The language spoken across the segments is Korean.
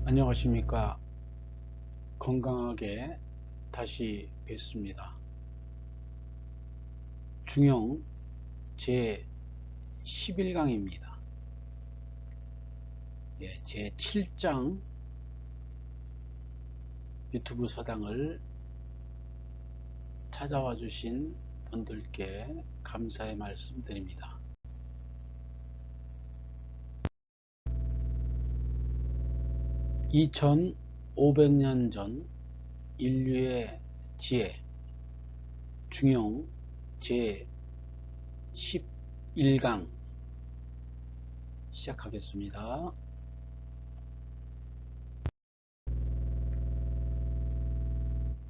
안녕하십니까. 건강하게 다시 뵙습니다. 중용 제 11강입니다. 제 7장 유튜브 서당을 찾아와 주신 분들께 감사의 말씀드립니다. 2500년 전 인류의 지혜 중용 제 11강 시작하겠습니다.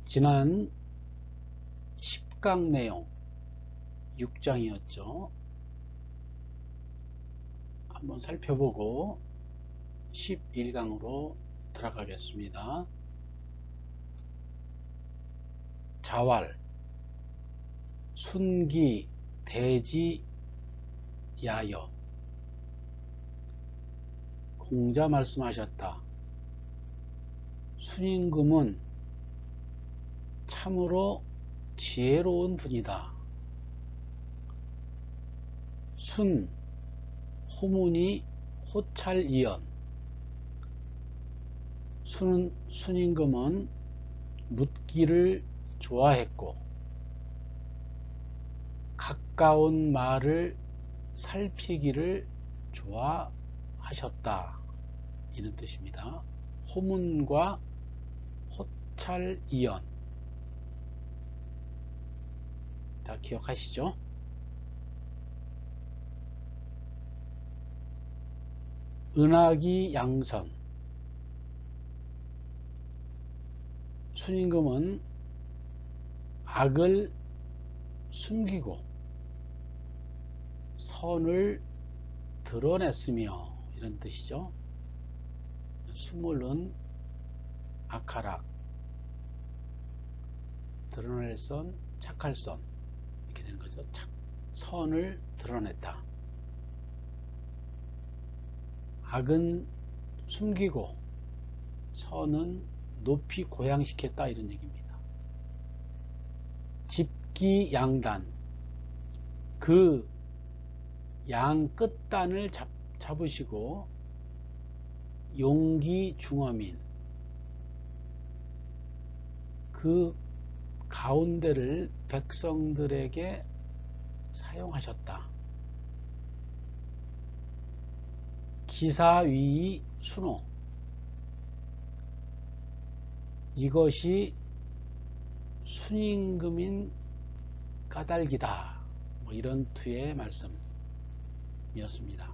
지난 10강 내용 6장이었죠. 한번 살펴보고 11강으로 들어가겠습니다. 자왈, 순기, 대지, 야여. 공자 말씀하셨다. 순임금은 참으로 지혜로운 분이다. 순, 호문이 호찰이연. 순임금은 묻기를 좋아했고 가까운 말을 살피기를 좋아하셨다. 이런 뜻입니다. 호문과 호찰이연. 다 기억하시죠? 은하기 양선. 순임금은 악을 숨기고 선을 드러냈으며 이런 뜻이죠. 수물은 악하락, 드러낼 선, 착할 선 이렇게 되는 거죠. 선을 드러냈다. 악은 숨기고 선은 높이 고양시켰다 이런 얘기입니다. 집기양단, 그 양 끝단을 잡으시고 용기중엄인, 그 가운데를 백성들에게 사용하셨다. 기사위이 순호, 이것이 순임금인 까닭이다. 뭐 이런 투의 말씀이었습니다.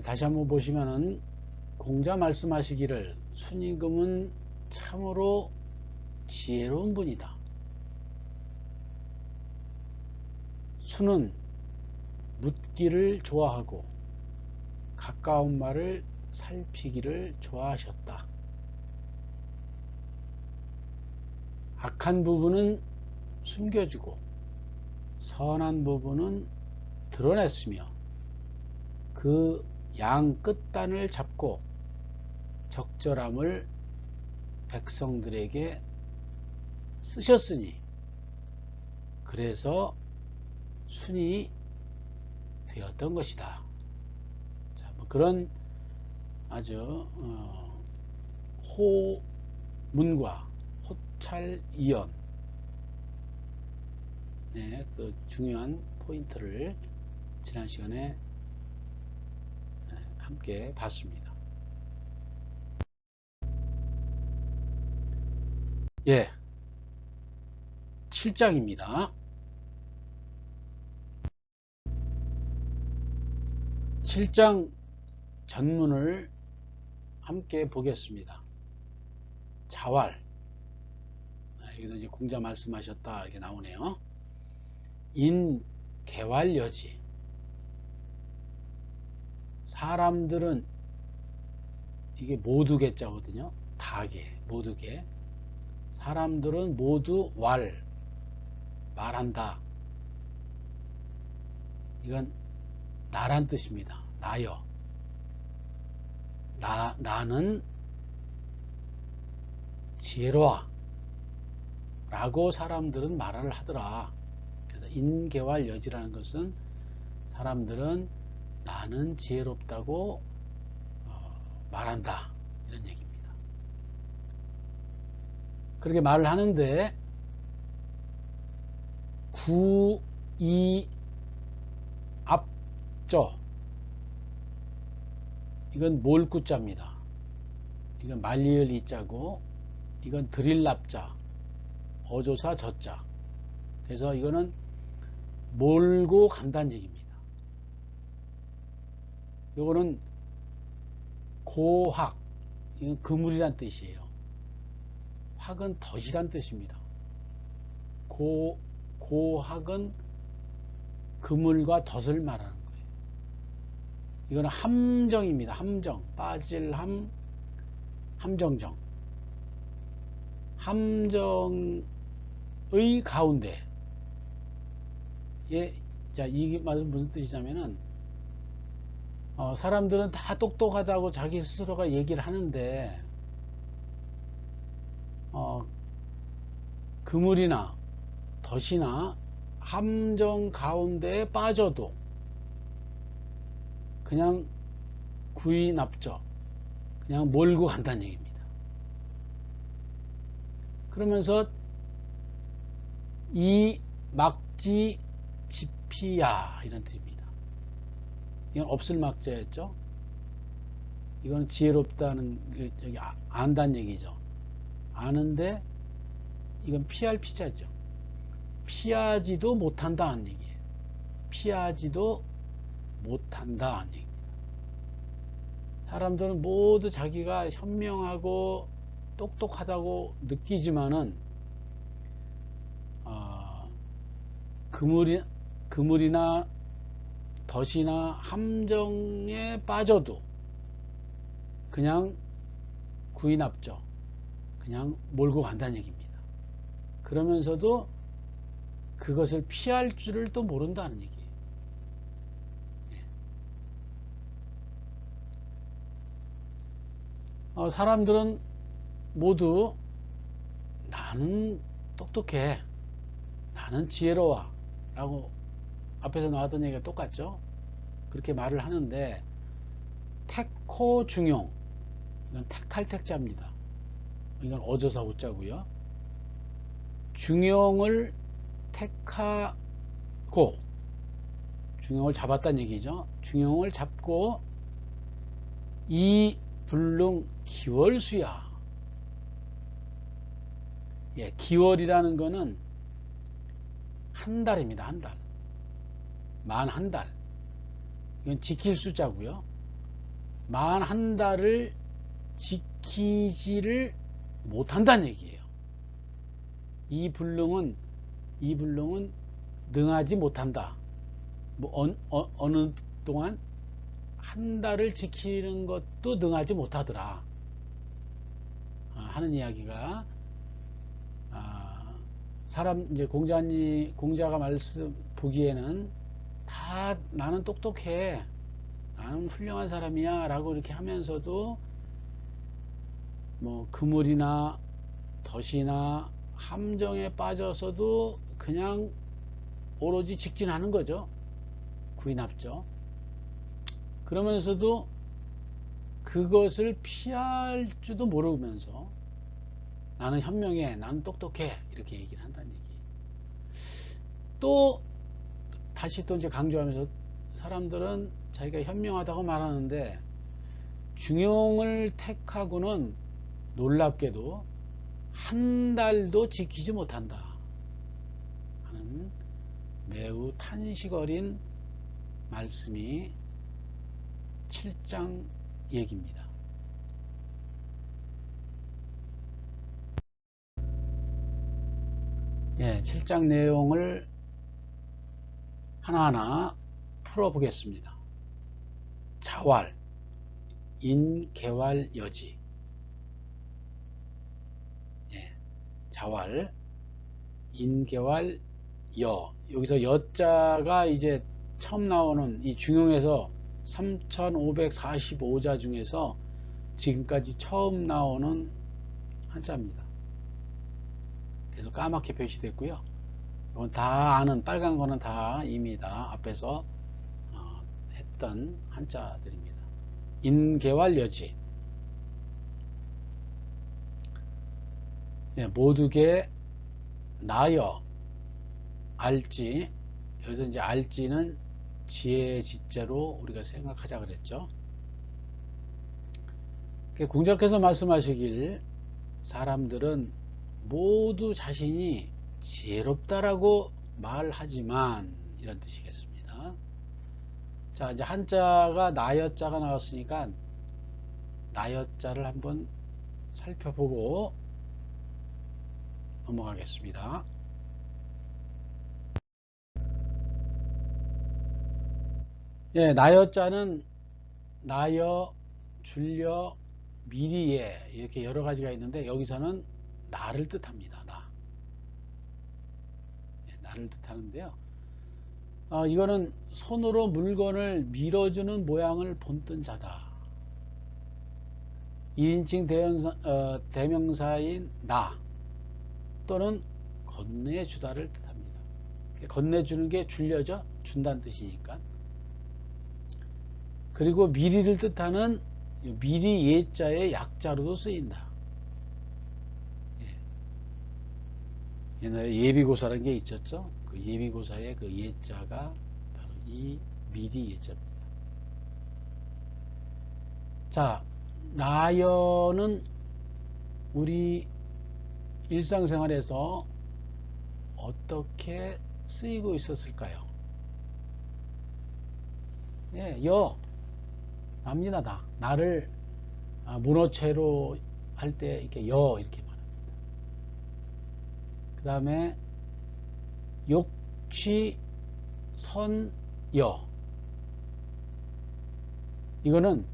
다시 한번 보시면은 공자 말씀하시기를 순임금은 참으로 지혜로운 분이다. 순은 묻기를 좋아하고 가까운 말을 살피기를 좋아하셨다. 악한 부분은 숨겨주고 선한 부분은 드러냈으며 그 양 끝단을 잡고 적절함을 백성들에게 쓰셨으니 그래서 순이 되었던 것이다. 자, 뭐 그런 아주 호문과 호찰이연 그 중요한 포인트를 지난 시간에 함께 봤습니다. 7장입니다. 7장 전문을 함께 보겠습니다. 자왈, 여기도 이제 공자 말씀하셨다 이렇게 나오네요. 인개왈여지, 사람들은 이게 모두 개자거든요. 다개, 모두 개. 사람들은 모두 말한다. 이건 나란 뜻입니다. 나여. 나는 지혜로워 라고 사람들은 말을 하더라. 그래서 인계왈여지라는 것은 사람들은 나는 지혜롭다고 말한다, 이런 얘기입니다. 그렇게 말을 하는데 구, 이, 앞저, 이건 몰구자입니다. 이건 말리을 이자고, 이건 드릴납자, 어조사 저자. 그래서 이거는 몰고 간다는 얘기입니다. 이거는 고학, 이건 그물이란 뜻이에요. 학은 덫이란 뜻입니다. 고학은 그물과 덫을 말하는 거예요. 이거는 함정입니다. 함정, 빠질 함, 함정정. 함정의 가운데. 자, 이게 무슨 뜻이냐면은, 사람들은 다 똑똑하다고 자기 스스로가 얘기를 하는데, 그물이나 덫이나 함정 가운데에 빠져도 그냥 구이납저, 그냥 몰고 간다는 얘기입니다. 그러면서 이 막지 지피야, 이런 뜻입니다. 이건 없을 막자였죠. 이건 지혜롭다는, 여기 안다는 얘기죠. 아는데 이건 피할 피자죠. 피하지도 못한다는 얘기예요. 피하지도 못한다는 얘기입니다. 사람들은 모두 자기가 현명하고 똑똑하다고 느끼지만은 그물이나 덫이나 함정에 빠져도 그냥 구인압죠. 그냥 몰고 간다는 얘기입니다. 그러면서도 그것을 피할 줄을 또 모른다는 얘기예요. 사람들은 모두 나는 똑똑해, 나는 지혜로워 라고 앞에서 나왔던 얘기가 똑같죠. 그렇게 말을 하는데 택호 중용, 이건 택할 택자입니다. 이건 어조사 오자고요. 중용을 택하고, 중용을 잡았다는 얘기죠. 중용을 잡고 이 불능 기월수야. 예, 기월이라는 거는 한 달입니다. 한 달. 만 한 달. 이건 지킬 숫자고요. 만 한 달을 지키지를 못한다는 얘기예요. 이 불능은 능하지 못한다. 뭐 어느 동안 한 달을 지키는 것도 능하지 못하더라 하는 이야기가, 사람 이제 공자가 말씀 보기에는 다 나는 똑똑해, 나는 훌륭한 사람이야 라고 이렇게 하면서도 뭐 그물이나 덫이나 함정에 빠져서도 그냥 오로지 직진하는 거죠. 구인합죠. 그러면서도 그것을 피할 줄도 모르면서 나는 현명해, 나는 똑똑해 이렇게 얘기를 한다는 얘기. 또 다시 또 이제 강조하면서 사람들은 자기가 현명하다고 말하는데 중용을 택하고는 놀랍게도 한 달도 지키지 못한다 하는 매우 탄식 어린 말씀이 7장 얘기입니다. 예, 7장 내용을 하나하나 풀어보겠습니다. 자왈, 인계왈 여지. 예, 자왈, 인계왈 여. 여기서 여자가 이제 처음 나오는 이 중용에서 3545자 중에서 지금까지 처음 나오는 한자입니다. 그래서 까맣게 표시됐고요. 이건 다 아는 빨간 거는 다 이미 다 앞에서 했던 한자들입니다. 인개왈여지. 네, 모두게 나여 알지. 여기서 이제 알지는 지혜 지자로 우리가 생각하자 그랬죠. 공자께서 말씀하시길 사람들은 모두 자신이 지혜롭다라고 말하지만 이런 뜻이겠습니다. 자, 이제 한자가 나여자가 나왔으니까 나여자를 한번 살펴보고 넘어가겠습니다. 예, 나여자는 나여, 줄여, 미리에 이렇게 여러 가지가 있는데 여기서는 나를 뜻합니다. 나를 뜻하는데요. 이거는 손으로 물건을 밀어주는 모양을 본뜬 자다. 2인칭 대명사인 나 또는 건네주다를 뜻합니다. 건네주는 게 줄려져 준다는 뜻이니까. 그리고 미리를 뜻하는 미리 예자의 약자로도 쓰인다. 옛날에 예비고사라는 게 있었죠. 그 예비고사의 그 예자가 바로 이 미리 예자입니다. 자, 나여는 우리 일상생활에서 어떻게 쓰이고 있었을까요? 예, 납니다. 나를 문어체로 할 때 이렇게 이렇게 말합니다. 그 다음에 욕취 선여. 이거는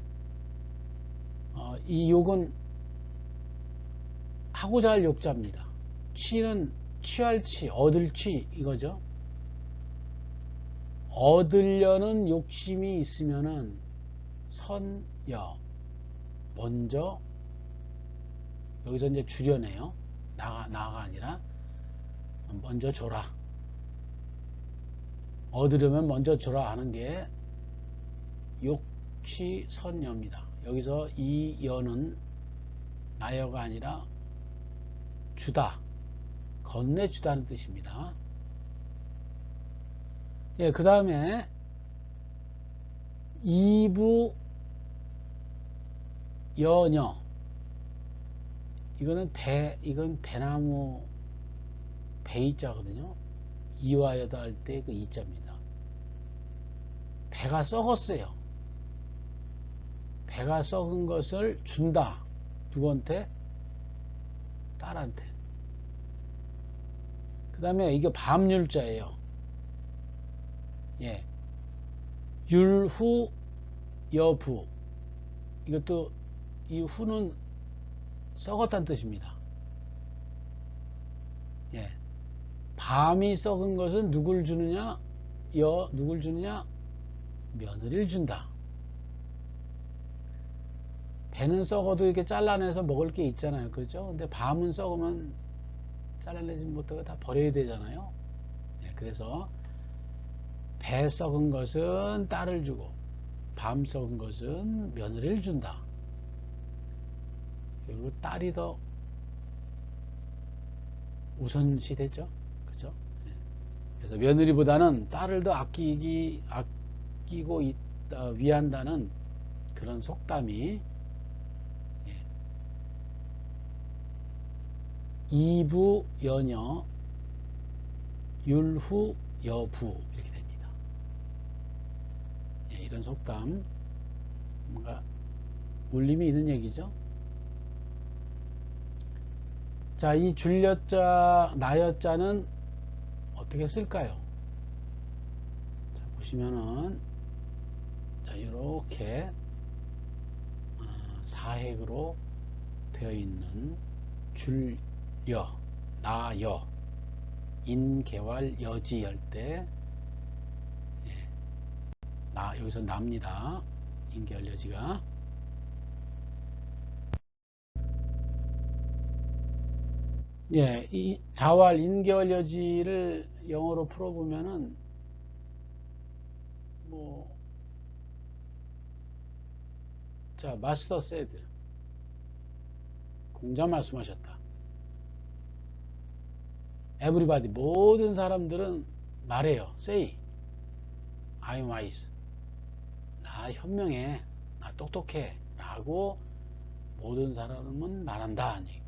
이 욕은 하고자 할 욕자입니다. 취는 취할 취, 얻을 취 이거죠. 얻으려는 욕심이 있으면은 선여, 먼저, 여기서 이제 줄여내요. 나가 아니라 먼저 줘라. 얻으려면 먼저 줘라 하는 게 욕취 선여입니다. 여기서 이 여는 나여가 아니라 주다, 건네주다는 뜻입니다. 예, 그 다음에 이부 여녀. 이건 배나무 배이자거든요. 이와 여다 할 때 그 이자입니다. 배가 썩었어요. 배가 썩은 것을 준다. 누구한테? 딸한테. 그 다음에 이게 밤율자예요. 예. 율후 여부. 이것도 이 후는 썩었다는 뜻입니다. 예. 밤이 썩은 것은 누굴 주느냐? 누굴 주느냐? 며느리를 준다. 배는 썩어도 이렇게 잘라내서 먹을 게 있잖아요. 그렇죠? 근데 밤은 썩으면 잘라내지 못하고 다 버려야 되잖아요. 예, 그래서 배 썩은 것은 딸을 주고 밤 썩은 것은 며느리를 준다. 그리고 딸이 더 우선시되죠. 그죠? 그래서 며느리보다는 딸을 더 아끼고 위한다는 그런 속담이 이부 여녀, 율후 여부 이렇게 됩니다. 이런 속담 뭔가 울림이 있는 얘기죠. 자, 이 줄여자, 나여자는 어떻게 쓸까요? 자, 보시면은 자, 이렇게 사획으로 되어 있는 줄여, 나여, 인개왈 여지 할 때 여기서 납니다. 인개왈 여지가. 예, 이 자활 인결여지를 영어로 풀어보면은 뭐, 자, 마스터 세드 공자 말씀하셨다. everybody 모든 사람들은 말해요. say I'm wise. 나 현명해. 나 똑똑해. 라고 모든 사람은 말한다. 얘기입니다.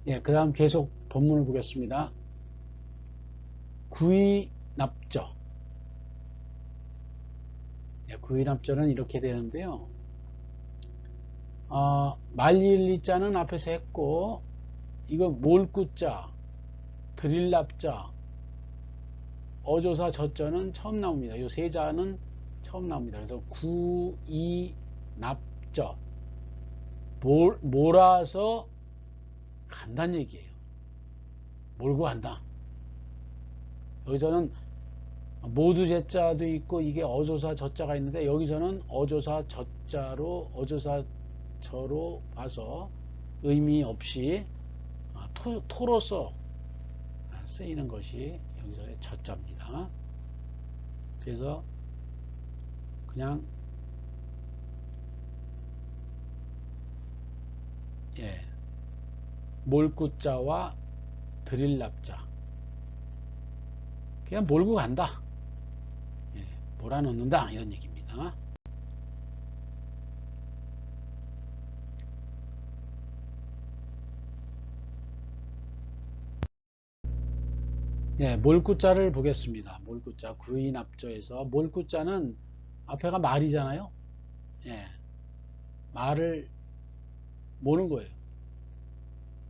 예, 그 다음 계속 본문을 보겠습니다. 구의납저. 예, 구의납저는 이렇게 되는데요. 말릴리자는 앞에서 했고, 이거 몰구자, 드릴납자, 어조사 저자는 처음 나옵니다. 이 세 자는 처음 나옵니다. 그래서 구의납저. 몰아서 간다는 얘기예요. 몰고 간다. 여기서는 모두 제자도 있고 이게 어조사 저자가 있는데 여기서는 어조사 저자로 어조사 저로 봐서 의미 없이 토로서 쓰이는 것이 여기서의 저자입니다. 그래서 그냥 예, 몰구자와 드릴납자 그냥 몰고 간다. 예, 몰아넣는다 이런 얘기입니다. 예, 몰구자를 보겠습니다. 몰구자 구인압조에서 몰구자는 앞에가 말이잖아요. 예, 말을 모는 거예요.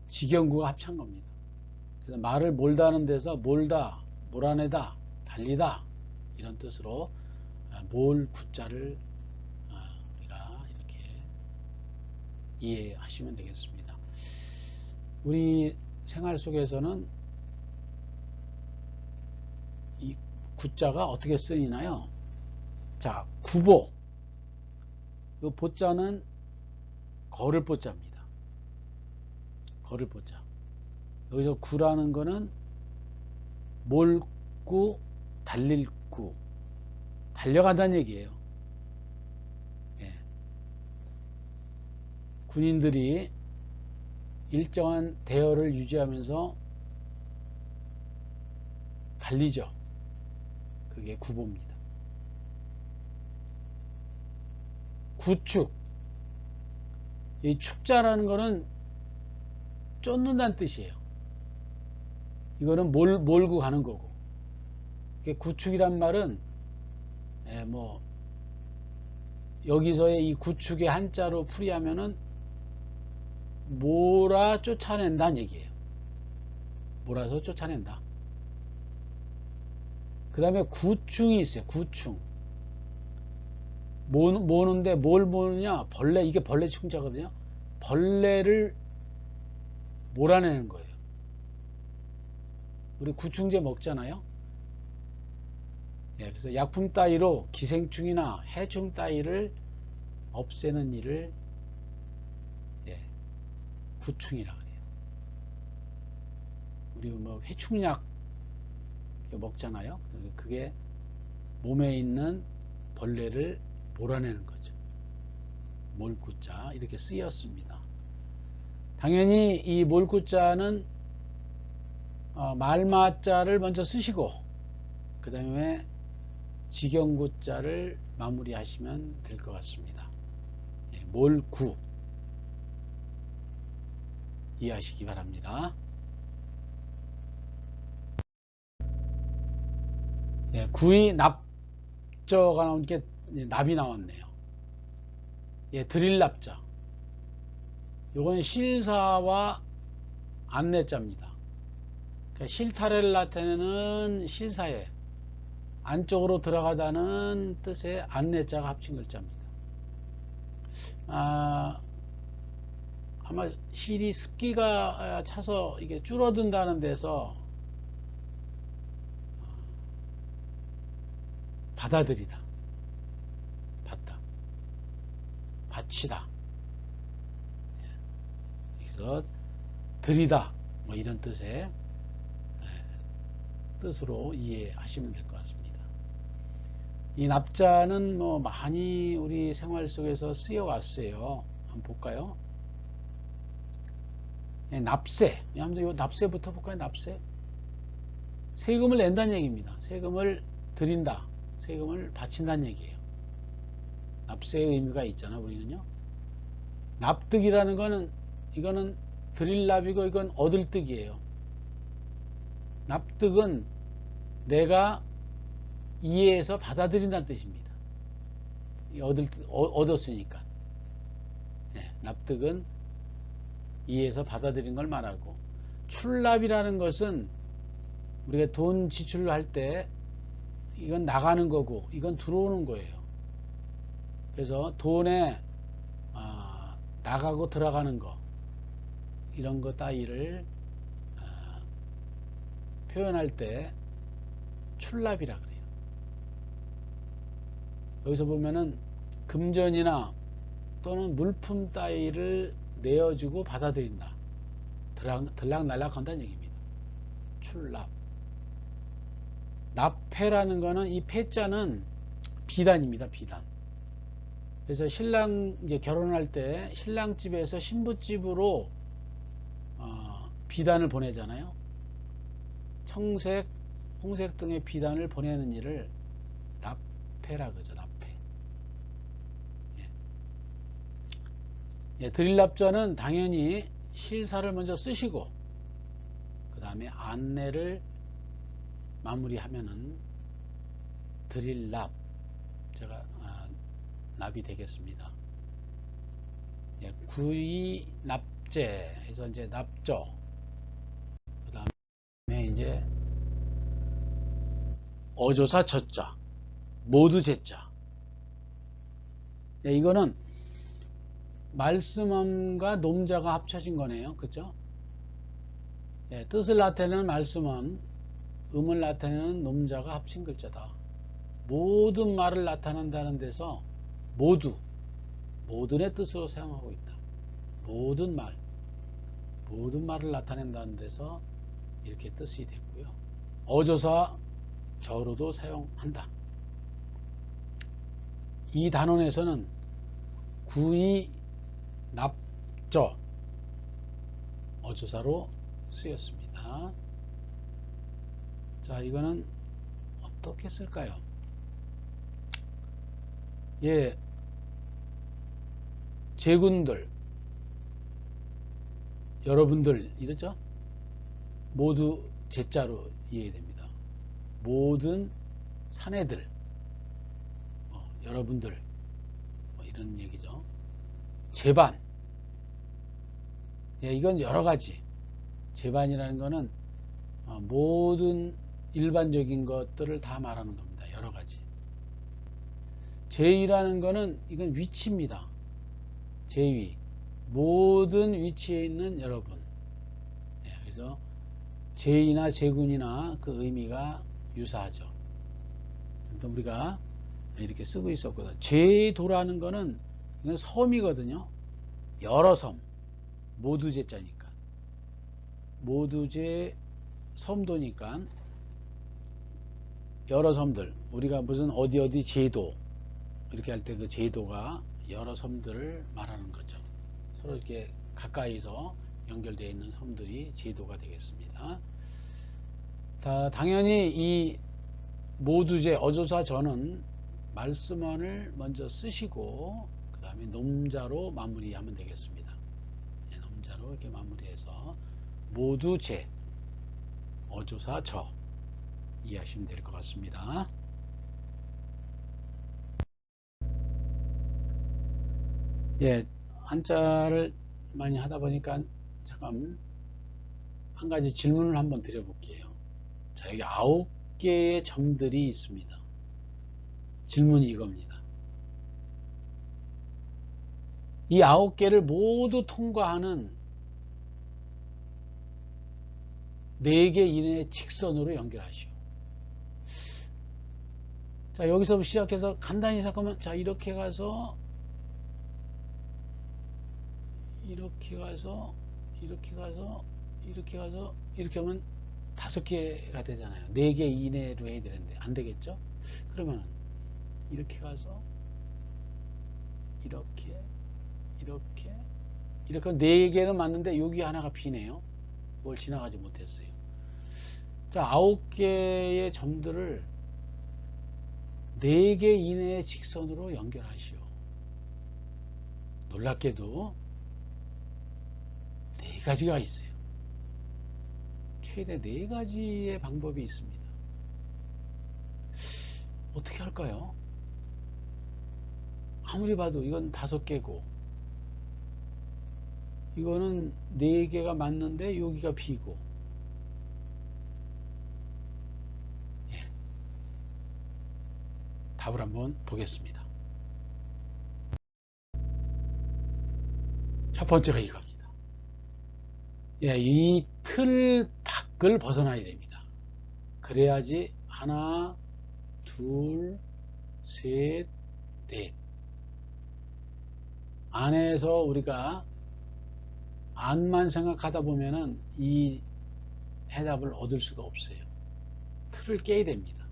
직영구가 합친 겁니다. 그래서 말을 몰다는 데서 몰다, 몰아내다, 달리다 이런 뜻으로 몰구자를 우리가 이렇게 이해하시면 되겠습니다. 우리 생활 속에서는 이 구자가 어떻게 쓰이나요? 자, 구보. 이 보자는 걸을 보자입니다. 걸을 보자. 여기서 구라는 거는 몰구, 달릴 구. 달려간다는 얘기예요. 예. 군인들이 일정한 대열을 유지하면서 달리죠. 그게 구보입니다. 구축. 이 축자라는 거는 쫓는다는 뜻이에요. 이거는 몰고 가는 거고. 구축이란 말은 뭐 여기서의 이 구축의 한자로 풀이하면은 몰아 쫓아낸다는 얘기예요. 몰아서 쫓아낸다. 그 다음에 구충이 있어요. 구충. 모는데 뭘 모느냐? 벌레. 이게 벌레 충자거든요. 벌레를 몰아내는 거예요. 우리 구충제 먹잖아요. 예, 그래서 약품 따위로 기생충이나 해충 따위를 없애는 일을 구충이라 그래요. 우리 뭐 해충약 먹잖아요. 그게 몸에 있는 벌레를 몰아내는 거죠. 몰구자 이렇게 쓰였습니다. 당연히 이 몰구자는 말마자를 먼저 쓰시고 그 다음에 직영구자를 마무리하시면 될 것 같습니다. 몰구 이해하시기 바랍니다. 구이 납저가 나온 게 납이 나왔네요. 드릴 납자. 이건 실사와 안내자입니다. 그러니까 실타래를 나타내는 실사에 안쪽으로 들어가다는 뜻의 안내자가 합친 글자입니다. 아마 실이 습기가 차서 이게 줄어든다는 데서 받아들이다. 바치다. 그래서 드리다 뭐 이런 뜻의 뜻으로 이해하시면 될 것 같습니다. 이 납자는 뭐 많이 우리 생활 속에서 쓰여 왔어요. 한번 볼까요? 납세. 한번 요 납세부터 볼까요? 납세. 세금을 낸다는 얘기입니다. 세금을 드린다. 세금을 바친다는 얘기예요. 납세의 의미가 있잖아, 우리는요. 납득이라는 거는, 이거는 드릴 납이고, 이건 얻을 득이에요. 납득은 내가 이해해서 받아들인다는 뜻입니다. 얻었으니까. 네, 납득은 이해해서 받아들인 걸 말하고, 출납이라는 것은 우리가 돈 지출을 할 때 이건 나가는 거고 이건 들어오는 거예요. 그래서 돈에 나가고 들어가는 거 이런 거 따위를 표현할 때 출납이라 그래요. 여기서 보면은 금전이나 또는 물품 따위를 내어주고 받아들인다. 들락날락 한다는 얘기입니다. 출납. 납패라는 거는 이 패자는 비단입니다. 비단. 그래서 신랑 이제 결혼할 때 신랑집에서 신부집으로 비단을 보내잖아요. 청색, 홍색 등의 비단을 보내는 일을 납패라 그러죠. 납패. 드릴 납자는 당연히 실사를 먼저 쓰시고 그 다음에 안내를 마무리하면은 드릴 납 제가 납이 되겠습니다. 구이 납제 해서 이제 납저 그 다음에 이제 어조사 저자 모두 제자. 이거는 말씀음과 nom자가 합쳐진 거네요. 그죠? 뜻을 나타내는 말씀음, 음을 나타내는 nom자가 합친 글자다. 모든 말을 나타낸다는 데서 모든의 뜻으로 사용하고 있다. 모든 말을 나타낸다는 데서 이렇게 뜻이 됐고요. 어조사 저로도 사용한다. 이 단원에서는 구이 납저 어조사로 쓰였습니다. 자, 이거는 어떻게 쓸까요? 제군들, 여러분들 이러죠? 모두 제자로 이해됩니다. 모든 사내들, 여러분들 이런 얘기죠. 제반, 이건 여러 가지. 제반이라는 거는 모든 일반적인 것들을 다 말하는 겁니다. 여러 가지. 제위라는 거는 이건 위치입니다. 제위. 모든 위치에 있는 여러분. 그래서 제위나 제군이나 그 의미가 유사하죠. 우리가 이렇게 쓰고 있었거든요. 제도라는 거는 이건 섬이거든요. 여러 섬. 모두제 자니까. 모두제 섬도니까 여러 섬들. 우리가 무슨 어디 제도 이렇게 할 때 그 제도가 여러 섬들을 말하는 거죠. 서로 이렇게 가까이서 연결되어 있는 섬들이 제도가 되겠습니다. 당연히 이 모두제 어조사 저는 말씀원을 먼저 쓰시고 그 다음에 nom자로 마무리하면 되겠습니다. nom자로 이렇게 마무리해서 모두제 어조사 저 이해하시면 될 것 같습니다. 한자를 많이 하다 보니까 잠깐 한 가지 질문을 한번 드려볼게요. 자, 여기 9개의 점들이 있습니다. 질문이 이겁니다. 이 9개를 모두 통과하는 4개 이내의 직선으로 연결하시오. 자, 여기서 시작해서 간단히 생각하면 자, 이렇게 가서 이렇게 가서 이렇게 가서 이렇게 가서 이렇게 하면 5개가 되잖아요. 4개 이내로 해야 되는데 안 되겠죠? 그러면 이렇게 가서 이렇게 이렇게 이렇게 4개는 맞는데 여기 하나가 비네요. 그걸 지나가지 못했어요. 자, 9개의 점들을 4개 이내의 직선으로 연결하시오. 놀랍게도 4가지가 있어요. 최대 4가지의 방법이 있습니다. 어떻게 할까요? 아무리 봐도 이건 5개고 이거는 4개가 맞는데 여기가 B고 예. 답을 한번 보겠습니다. 첫 번째가 이겁니다. 예, 이 틀 밖을 벗어나야 됩니다. 그래야지 하나, 둘, 셋, 넷 안에서 우리가 안만 생각하다 보면은 이 해답을 얻을 수가 없어요. 틀을 깨야 됩니다.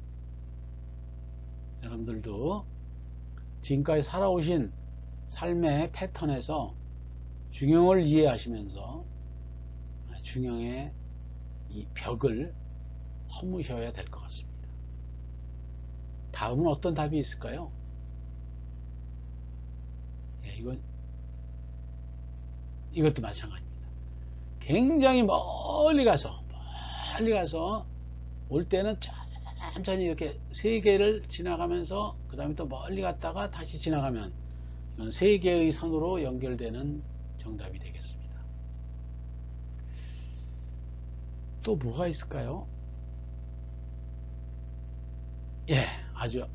여러분들도 지금까지 살아오신 삶의 패턴에서 중형을 이해하시면서 중형의 이 벽을 허무셔야 될 것 같습니다. 다음은 어떤 답이 있을까요? 예, 이것도 마찬가지입니다. 굉장히 멀리 가서 올 때는 천천히 이렇게 3개를 지나가면서 그 다음에 또 멀리 갔다가 다시 지나가면 이건 3개의 선으로 연결되는 정답이 되겠습니다. 또 뭐가 있을까요? 예, 아주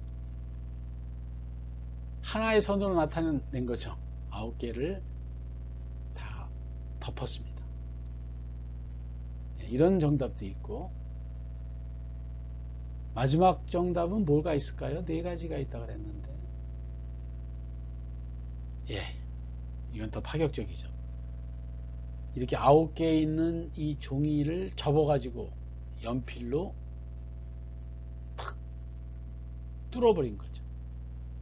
하나의 선으로 나타낸 거죠. 9개를 다 덮었습니다. 예, 이런 정답도 있고 마지막 정답은 뭐가 있을까요? 4가지가 있다고 그랬는데 예, 이건 더 파격적이죠. 이렇게 9개 있는 이 종이를 접어가지고 연필로 탁 뚫어버린 거죠.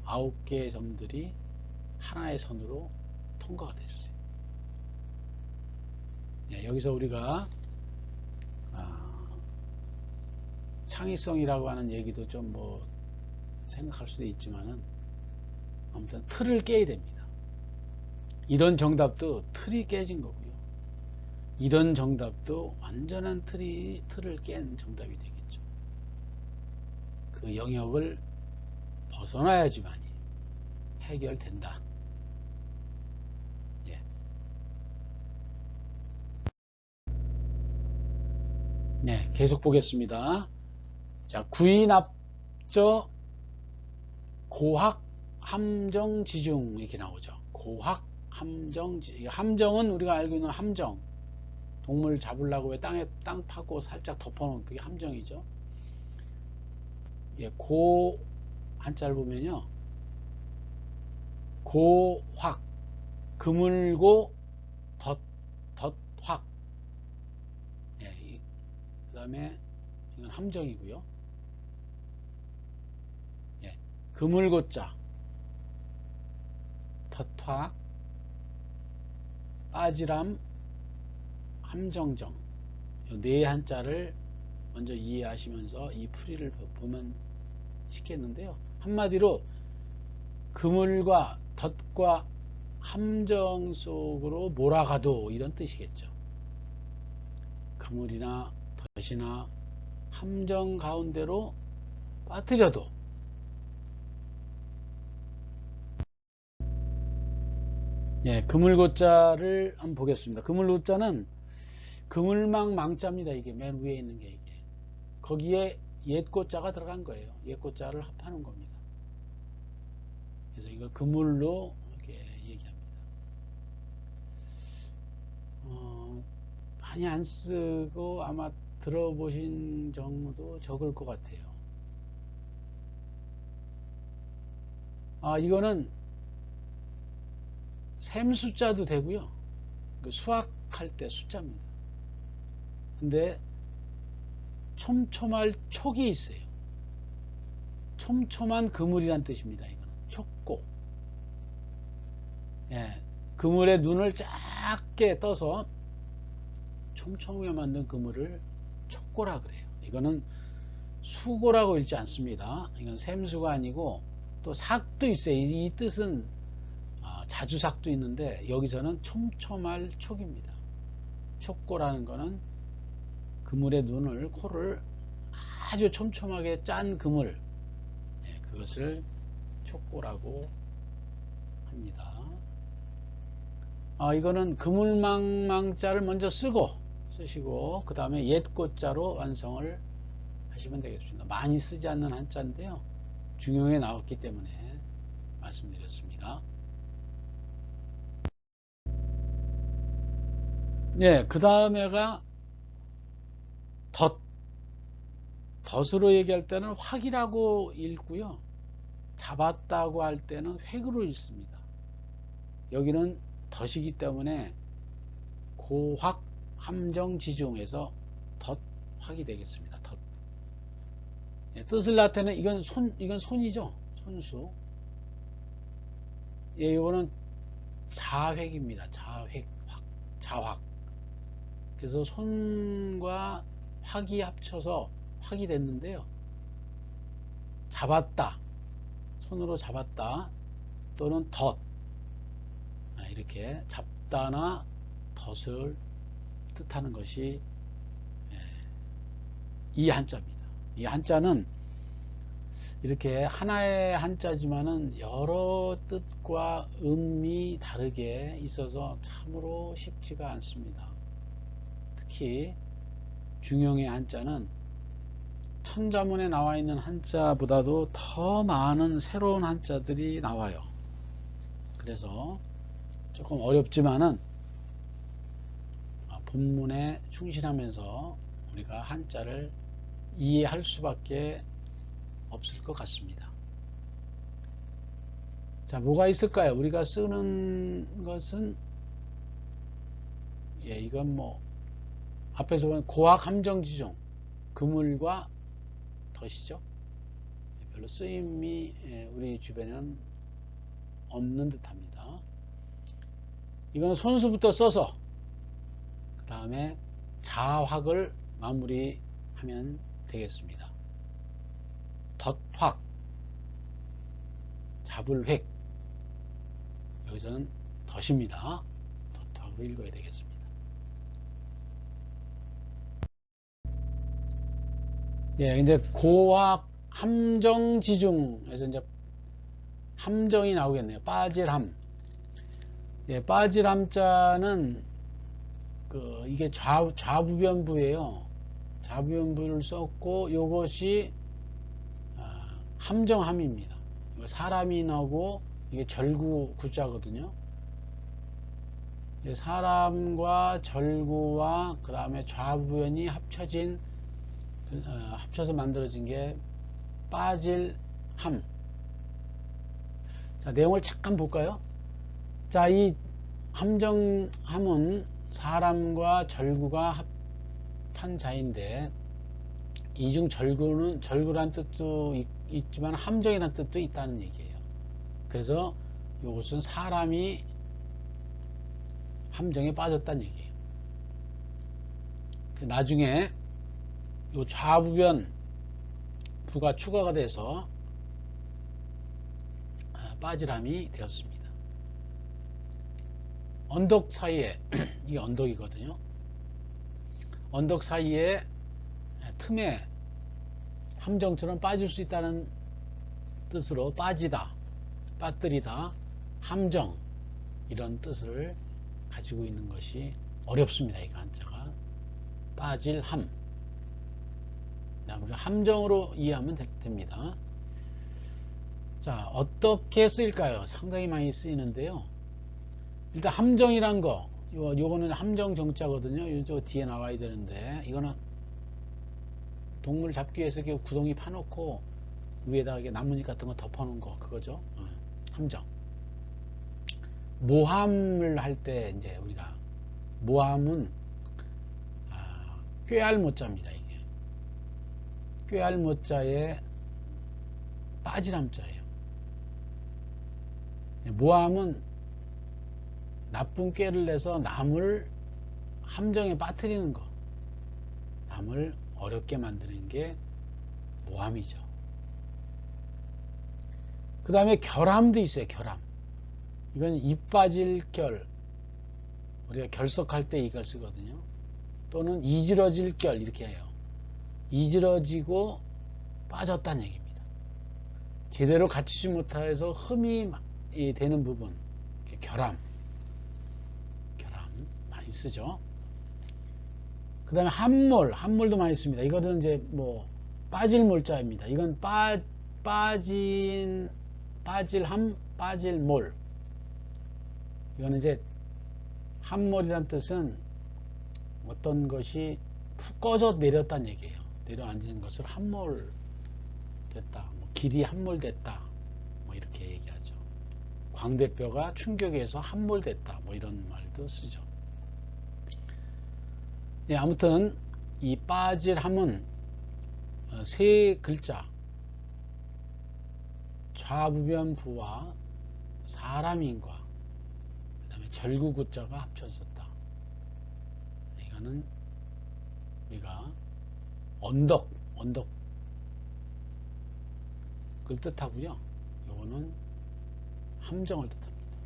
9개의 점들이 하나의 선으로 통과가 됐어요. 예, 여기서 우리가 창의성이라고 하는 얘기도 좀 뭐 생각할 수도 있지만은 아무튼 틀을 깨야 됩니다. 이런 정답도 틀이 깨진 거고요. 이런 정답도 완전한 틀을 깬 정답이 되겠죠. 그 영역을 벗어나야지만이 해결된다. 예. 네, 계속 보겠습니다. 자, 구인합저 고학 함정 지중 이렇게 나오죠. 고학 함정 함정은 우리가 알고 있는 함정 동물 잡으려고 왜 땅 파고 살짝 덮어놓은 그게 함정이죠. 예, 고 한자를 보면요. 고확 그물고 덧확 예, 그 다음에 이건 함정이고요. 예, 그물고자 덧확 빠지람 함정정 네 한자를 먼저 이해하시면서 이 풀이를 보면 쉽겠는데요. 한마디로 그물과 덫과 함정 속으로 몰아가도 이런 뜻이겠죠. 그물이나 덫이나 함정 가운데로 빠뜨려도 예, 그물고자를 한번 보겠습니다. 그물고자는 그물망 망자입니다. 이게 맨 위에 있는 게 이게 거기에 옛고자가 들어간 거예요. 옛고자를 합하는 겁니다. 그래서 이걸 그물로 이렇게 얘기합니다. 많이 안 쓰고 아마 들어보신 정도 적을 것 같아요. 이거는 샘 숫자도 되고요. 그 수학할 때 숫자입니다. 근데 촘촘할 촉이 있어요. 촘촘한 그물이란 뜻입니다. 이거는 촉고. 예, 그물에 눈을 작게 떠서 촘촘하게 만든 그물을 촉고라 그래요. 이거는 수고라고 읽지 않습니다. 이건 샘수가 아니고 또 삭도 있어요. 이 뜻은 자주삭도 있는데 여기서는 촘촘할 촉입니다. 촉고라는 거는 그물의 눈을 코를 아주 촘촘하게 짠 그물, 그것을 촉고라고 합니다. 이거는 그물망망자를 먼저 쓰시고 그 다음에 옛꽃자로 완성을 하시면 되겠습니다. 많이 쓰지 않는 한자인데요. 중용에 나왔기 때문에 말씀드렸습니다. 네, 그 다음에가 덫으로 얘기할 때는 확이라고 읽고요. 잡았다고 할 때는 획으로 읽습니다. 여기는 덫이기 때문에 고확 함정지중에서 덫확이 되겠습니다. 덫. 예, 뜻을 나타내는 이건 손이죠. 손수. 예, 이거는 자획입니다. 자획. 그래서 손과 확이 합쳐서 확이 됐는데요. 잡았다. 손으로 잡았다. 또는 덫. 이렇게 잡다나 덫을 뜻하는 것이 이 한자입니다. 이 한자는 이렇게 하나의 한자지만은 여러 뜻과 음이 다르게 있어서 참으로 쉽지가 않습니다. 특히 중용의 한자는 천자문에 나와 있는 한자보다도 더 많은 새로운 한자들이 나와요. 그래서 조금 어렵지만은 본문에 충실하면서 우리가 한자를 이해할 수밖에 없을 것 같습니다. 자, 뭐가 있을까요? 우리가 쓰는 것은 이건 앞에서 본 고학 함정지중 그물과 덫이죠. 별로 쓰임이 우리 주변에는 없는 듯합니다. 이건 손수부터 써서 그 다음에 자확을 마무리하면 되겠습니다. 덫확, 잡을 획. 여기서는 덫입니다. 덫확으로 읽어야 되겠습니다. 예, 이제 고확 함정지중에서 이제 함정이 나오겠네요. 빠질함. 예, 빠질함자는 이게 좌부변부예요. 좌부변부를 썼고 이것이 함정함입니다. 사람이 나오고 이게 절구 구자거든요. 사람과 절구와 그 다음에 좌부변이 합쳐서 만들어진 게 빠질함. 자, 내용을 잠깐 볼까요? 자, 이 함정함은 사람과 절구가 합한 자인데 이중 절구란 뜻도 있지만 함정이란 뜻도 있다는 얘기예요. 그래서 이것은 사람이 함정에 빠졌다는 얘기예요. 나중에 이 좌부변 부가 추가가 돼서 빠질함이 되었습니다. 언덕 사이에 이게 언덕이거든요. 언덕 사이에 틈에 함정처럼 빠질 수 있다는 뜻으로 빠지다, 빠뜨리다, 함정 이런 뜻을 가지고 있는 것이 어렵습니다. 이 한자가 빠질함. 우리가 함정으로 이해하면 됩니다. 자, 어떻게 쓰일까요? 상당히 많이 쓰이는데요. 일단 함정이란 거, 요거는 함정 정자거든요. 요 뒤에 나와야 되는데 이거는 동물 잡기 위해서 이렇게 구덩이 파놓고 위에다가 이렇게 나뭇잎 같은 거 덮어놓은 거 그거죠. 함정. 모함을 할 때 이제 우리가 모함은 꾀알 모자입니다. 이게 꾀알 모자에 빠질 함자예요. 모함은 나쁜 꾀를 내서 남을 함정에 빠뜨리는 거, 남을 어렵게 만드는 게 모함이죠. 그 다음에 결함도 있어요. 결함. 이건 입 빠질 결, 우리가 결석할 때 이걸 쓰거든요. 또는 이지러질 결 이렇게 해요. 이지러지고 빠졌다는 얘기입니다. 제대로 갖추지 못해서 흠이 되는 부분, 결함 많이 쓰죠. 그 다음에 함몰도 많이 씁니다. 이거는 이제 뭐 빠질 몰자입니다. 이건 빠질 몰. 이거는 이제 함몰이란 뜻은 어떤 것이 푹 꺼져 내렸다는 얘기예요. 내려앉은 것을 함몰됐다. 뭐 길이 함몰됐다. 뭐 이렇게 얘기하죠. 광대뼈가 충격에서 함몰됐다. 뭐 이런 말도 쓰죠. 예, 아무튼 이 빠질함은 세 글자 좌부변부와 사람인과 그 다음에 절구구자가 합쳐졌다. 이거는 우리가 언덕을 뜻하고요. 이거는 함정을 뜻합니다.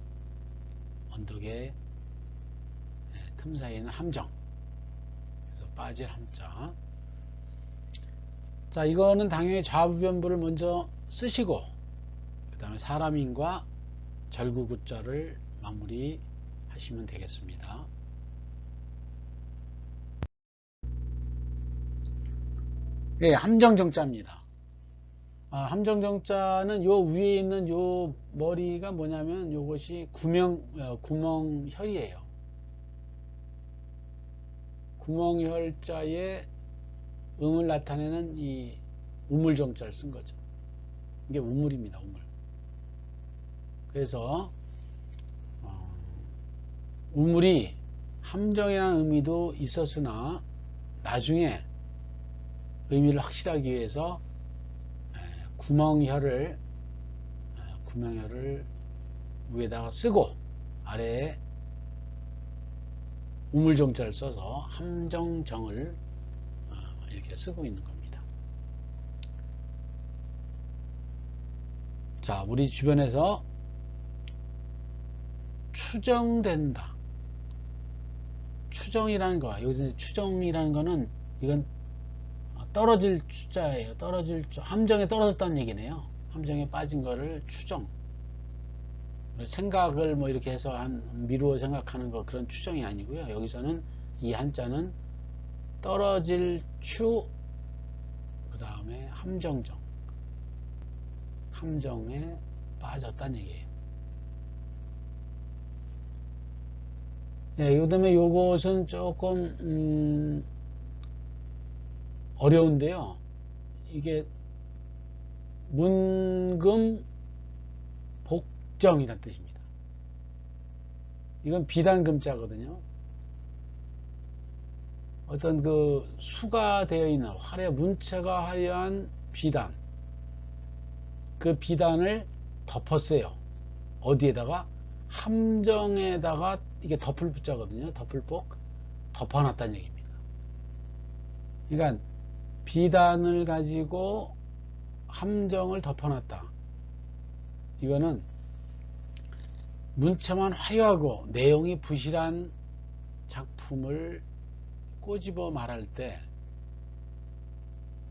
언덕의 틈 사이에는 함정. 그래서 빠질 함자. 자, 이거는 당연히 좌부변부를 먼저 쓰시고 그 다음에 사람인과 절구구자를 마무리 하시면 되겠습니다. 예, 함정정자입니다. 함정정자는 요 위에 있는 요 머리가 뭐냐면 요것이 구멍혈이에요. 구멍혈자에 음을 나타내는 이 우물정자를 쓴 거죠. 이게 우물입니다. 우물. 그래서 우물이 함정이라는 의미도 있었으나 나중에 의미를 확실하기 위해서 구멍혈을 위에다가 쓰고 아래에 우물정자를 써서 함정정을 이렇게 쓰고 있는 겁니다. 자, 우리 주변에서 추정된다. 추정이라는 거, 여기서 추정이라는 거는 이건 떨어질 추자예요. 함정에 떨어졌다는 얘기네요. 함정에 빠진 거를 추정. 생각을 뭐 이렇게 해서 미루어 생각하는 거 그런 추정이 아니고요. 여기서는 이 한자는 떨어질 추, 그 다음에 함정정. 함정에 빠졌다는 얘기예요. 네, 그 다음에 요것은 조금 어려운데요. 이게 문금 복정이란 뜻입니다. 이건 비단금자거든요. 어떤 그 수가 되어 있는 문체가 화려한 비단, 그 비단을 덮었어요. 어디에다가? 함정에다가. 이게 덮을 붙자거든요. 덮을복 덮어놨다는 얘기입니다. 그러니까 비단을 가지고 함정을 덮어놨다. 이거는 문체만 화려하고 내용이 부실한 작품을 꼬집어 말할 때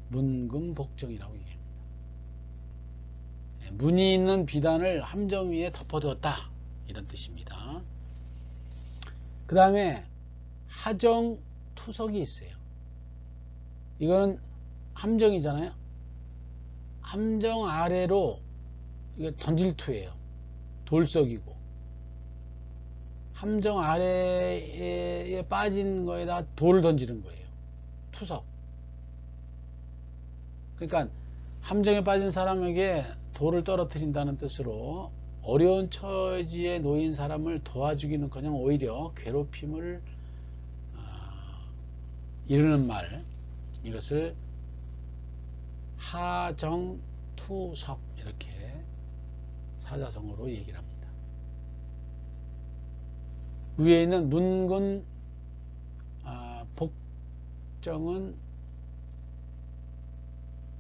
문금복정이라고 얘기합니다. 문이 있는 비단을 함정 위에 덮어두었다. 이런 뜻입니다. 그 다음에 하정투석이 있어요. 이거는 함정이잖아요. 함정 아래로 이게 던질투예요. 돌석이고 함정 아래에 빠진 거에다 돌을 던지는 거예요. 투석. 그러니까 함정에 빠진 사람에게 돌을 떨어뜨린다는 뜻으로 어려운 처지에 놓인 사람을 도와주기는커녕 오히려 괴롭힘을 이르는 말, 이것을 하정투석 이렇게 사자성어로 얘기를 합니다. 위에 있는 문근 복정은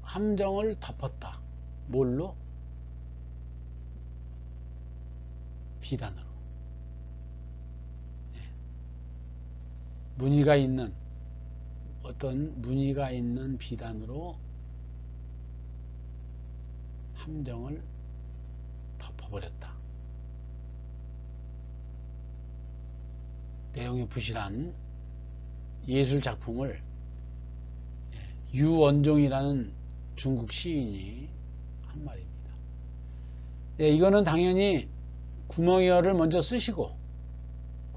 함정을 덮었다. 뭘로? 비단으로. 무늬가 있는, 어떤 무늬가 있는 비단으로 함정을 덮어버렸다. 내용이 부실한 예술 작품을 유원종이라는 중국 시인이 한 말입니다. 이거는 당연히 구멍이어를 먼저 쓰시고,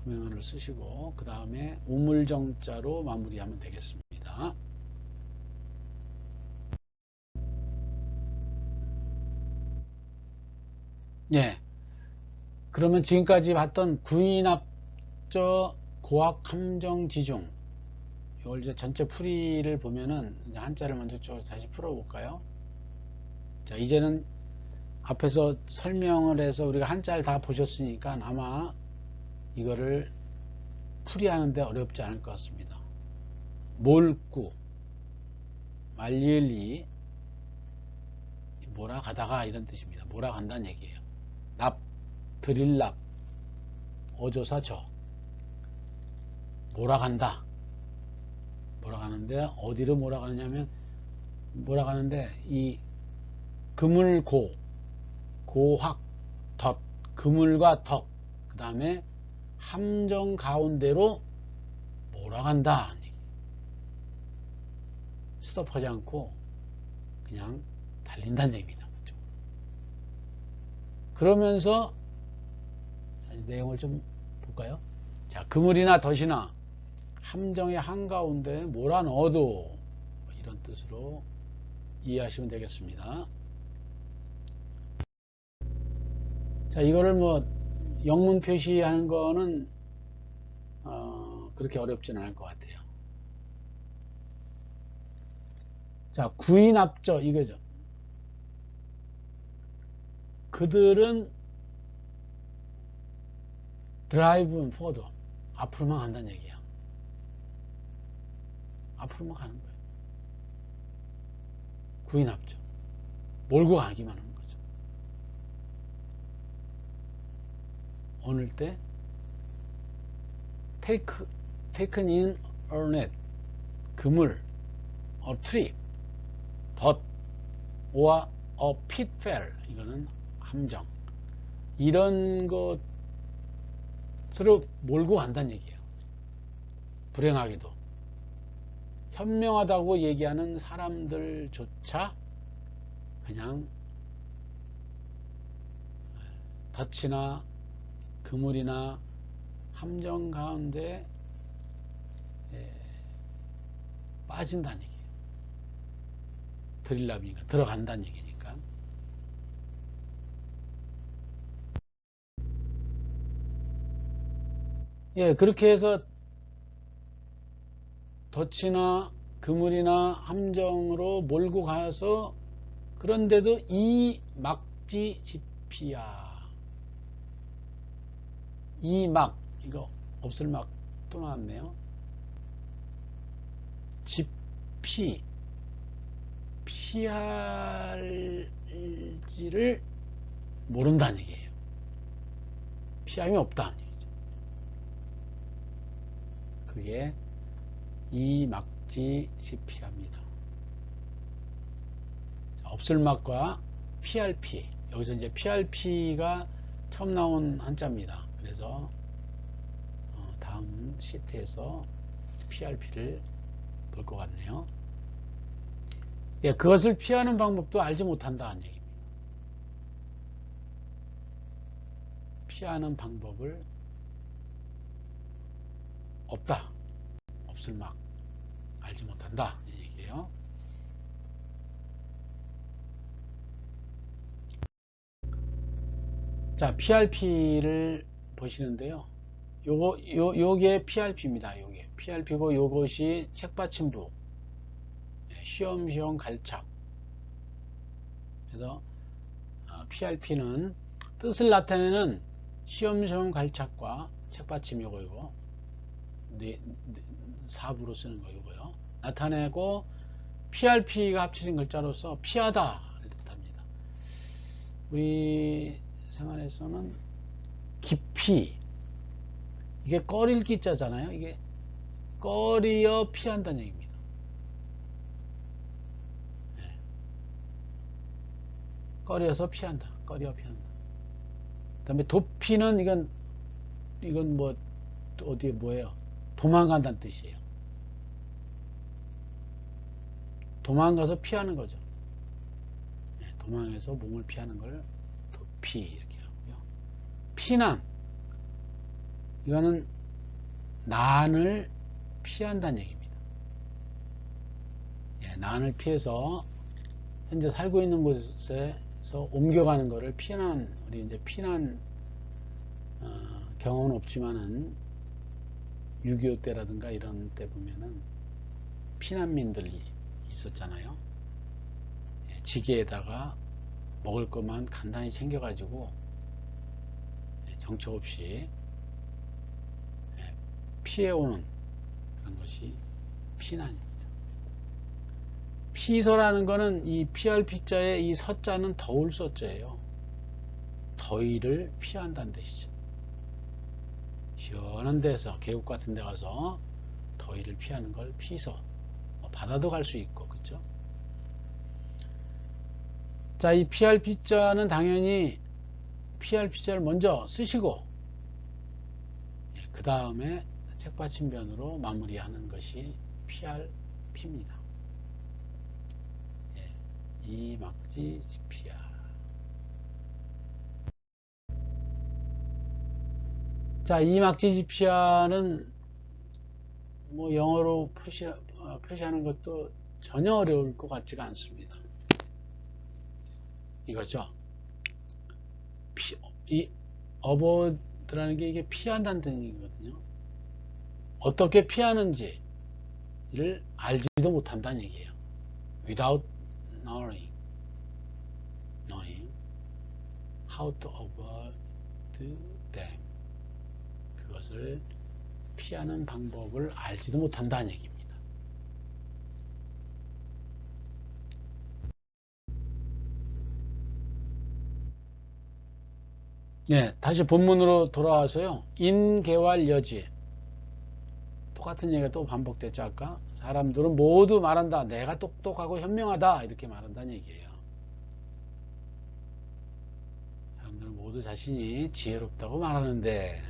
구멍이어를 쓰시고, 그 다음에 우물정자로 마무리하면 되겠습니다. 그러면 지금까지 봤던 구인합저 고학함정지중, 이걸 이제 전체 풀이를 보면은 이제 한자를 먼저 다시 풀어볼까요? 자, 이제는 앞에서 설명을 해서 우리가 한자를 다 보셨으니까 아마 이거를 풀이하는데 어렵지 않을 것 같습니다. 몰구, 말리을리, 몰아가다가 이런 뜻입니다. 몰아간다는 얘기예요. 납, 드릴납, 어조사저, 몰아간다. 몰아가는데 어디로 몰아가느냐면, 몰아가는데 이 그물고, 고학, 덧, 그물과 덕, 그 다음에 함정 가운데로 몰아간다. 스톱하지 않고 그냥 달린다는 얘기입니다. 그러면서 내용을 좀 볼까요? 자, 그물이나 덫이나 함정의 한가운데 몰아넣어도, 이런 뜻으로 이해하시면 되겠습니다. 자, 이거를 뭐 영문 표시하는 거는 그렇게 어렵지는 않을 것 같아요. 자, 구인합저 이거죠. 그들은 드라이브 포드, 앞으로만 간다는 얘기야. 앞으로만 가는 거예요. 구인합저, 몰고 가기만 하는 거죠. 오늘 때 taken in a net, 그물, a trip, 덫, or a pitfall, 이거는 함정, 이런 것으로 몰고 간다는 얘기예요. 불행하게도 현명하다고 얘기하는 사람들조차 그냥 덫이나 그물이나 함정 가운데 빠진다는 얘기예요. 드릴랍이니까 들어간다는 얘기니까. 그렇게 해서 덫이나 그물이나 함정으로 몰고 가서, 그런데도 이 막지지피야, 이 막, 이거 없을 막 또 나왔네요. 지피, 피할지를 모른다는 얘기예요. 피함이 없다는 얘기죠. 그게 이막지지피합니다. 없을 막과 PRP, 여기서 이제 PRP가 처음 나온 한자입니다. 그래서 다음 시트에서 PRP를 볼 것 같네요. 그것을 피하는 방법도 알지 못한다는 얘기입니다. 피하는 방법을 없다, 없을 막, 알지 못한다, 이 얘기예요. 자, PRP를 보시는데요. 요게 PRP입니다. 요게 PRP고 요것이 책받침부, 쉬엄쉬엄 갈착. 그래서 PRP는 뜻을 나타내는 쉬엄쉬엄 갈착과 책받침 요거이고, 사부로 쓰는 거 요거요. 나타내고 PRP가 합쳐진 글자로서 피하다 를 뜻합니다. 우리 생활에서는 깊이, 이게 꺼릴 기자잖아요. 이게 꺼리어 피한다는 얘기입니다. 꺼려서 피한다. 꺼려 피한다. 그 다음에 도피는 이건 뭐 어디에 뭐예요? 도망간다는 뜻이에요. 도망가서 피하는 거죠. 도망해서 몸을 피하는 걸 도피 이렇게 하고요. 피난, 이거는 난을 피한다는 얘기입니다. 난을 피해서 현재 살고 있는 곳에서 옮겨가는 것을 피난, 우리 이제 피난 경험은 없지만은 6.25 때라든가 이런 때 보면은 피난민들이 있었잖아요. 지게에다가 먹을 것만 간단히 챙겨가지고 정처 없이 피해오는 그런 것이 피난입니다. 피서라는 거는 이 PRP자의 이 서자는 더울 서자예요. 더위를 피한다는 뜻이죠. 시원한 데서 계곡 같은 데 가서 더위를 피하는 걸 피서. 바다도 갈 수 있고, 그쵸? 자, 이 PRP자는 당연히 PRP자를 먼저 쓰시고, 그 다음에 책받침변으로 마무리하는 것이 PRP입니다. 이막지 지피아. 자, 이막지 지피아는 뭐 영어로 표시하는 것도 전혀 어려울 것 같지가 않습니다. 이거죠. 이 어보드라는 게 이게 피한다는 뜻이거든요. 어떻게 피하는지를 알지도 못한다는 얘기예요. Without knowing how to avoid them. 그것을 피하는 방법을 알지도 못한다는 얘기입니다. 다시 본문으로 돌아와서요. 인계왈여지. 똑같은 얘기가 또 반복됐죠. 아까 사람들은 모두 말한다. 내가 똑똑하고 현명하다. 이렇게 말한다는 얘기예요. 사람들은 모두 자신이 지혜롭다고 말하는데,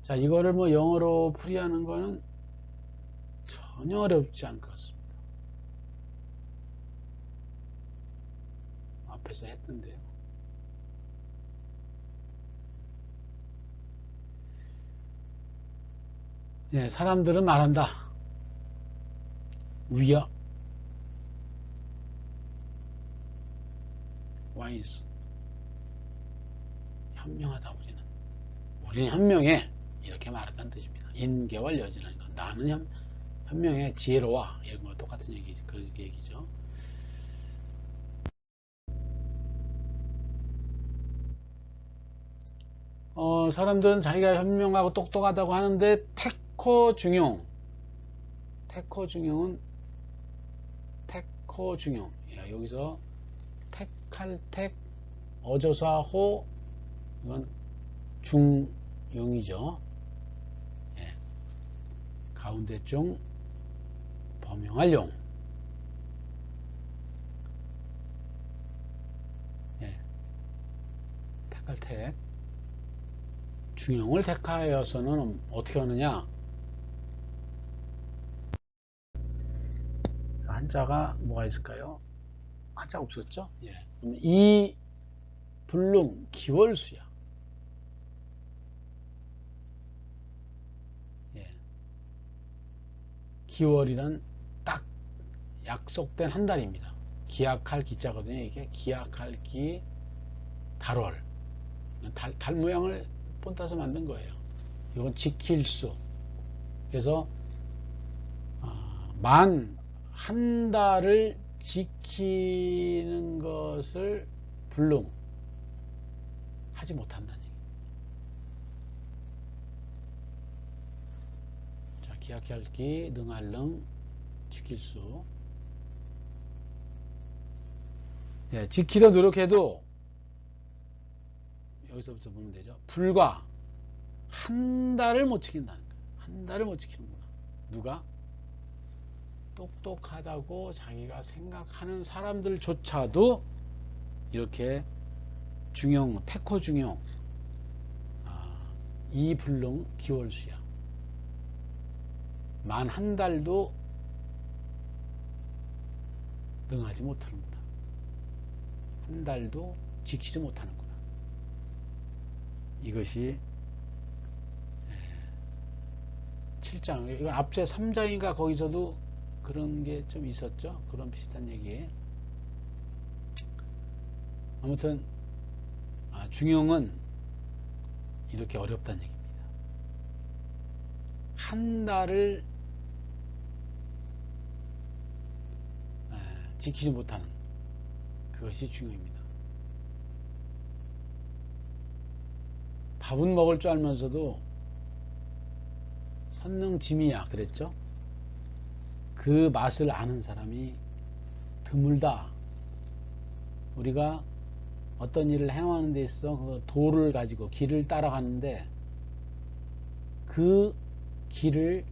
자, 이거를 뭐 영어로 풀이하는 거는 전혀 어렵지 않을 것 같습니다. 앞에서 했던데요. 사람들은 말한다. We are wise. 현명하다, 우리는 현명해. 이렇게 말한다는 뜻입니다. 인계왈여지라는 건 나는 현명해, 지혜로워. 이런 거 똑같은 얘기죠. 그 얘기죠. 사람들은 자기가 현명하고 똑똑하다고 하는데 태코중용. 여기서 택할 택, 어조사호, 이건 중용이죠. 가운데 중, 범용할 용. 택할 택. 중용을 택하여서는 어떻게 하느냐? 한자가 뭐가 있을까요? 한자 없었죠? 그럼 이 불능 기월수야. 기월이란 딱 약속된 한 달입니다. 기약할 기자거든요. 이게 기약할 기 달월. 달 모양을 본따서 만든 거예요. 이건 지킬 수. 그래서 만 한 달을 지키는 것을 불능 하지 못한다는 얘기예요. 자, 기약할 기 능할 능 지킬 수. 네, 지키려 노력해도 여기서부터 보면 되죠. 불과 한 달을 못 지킨다는 거예요. 한 달을 못 지키는구나. 누가? 똑똑하다고 자기가 생각하는 사람들조차도 이렇게 중용, 태코 중용, 이 불능 기월수야. 만 한 달도 능하지 못하는구나. 한 달도 지키지 못하는구나. 이것이 7장. 이건 앞에 3장인가 거기서도 그런 게 좀 있었죠. 그런 비슷한 얘기. 아무튼 중용은 이렇게 어렵다는 얘기입니다. 한 달을 지키지 못하는 그것이 중요입니다. 밥은 먹을 줄 알면서도 선능지미야 그랬죠. 그 맛을 아는 사람이 드물다. 우리가 어떤 일을 행하는 데 있어 그 도를 가지고 길을 따라가는데 그 길을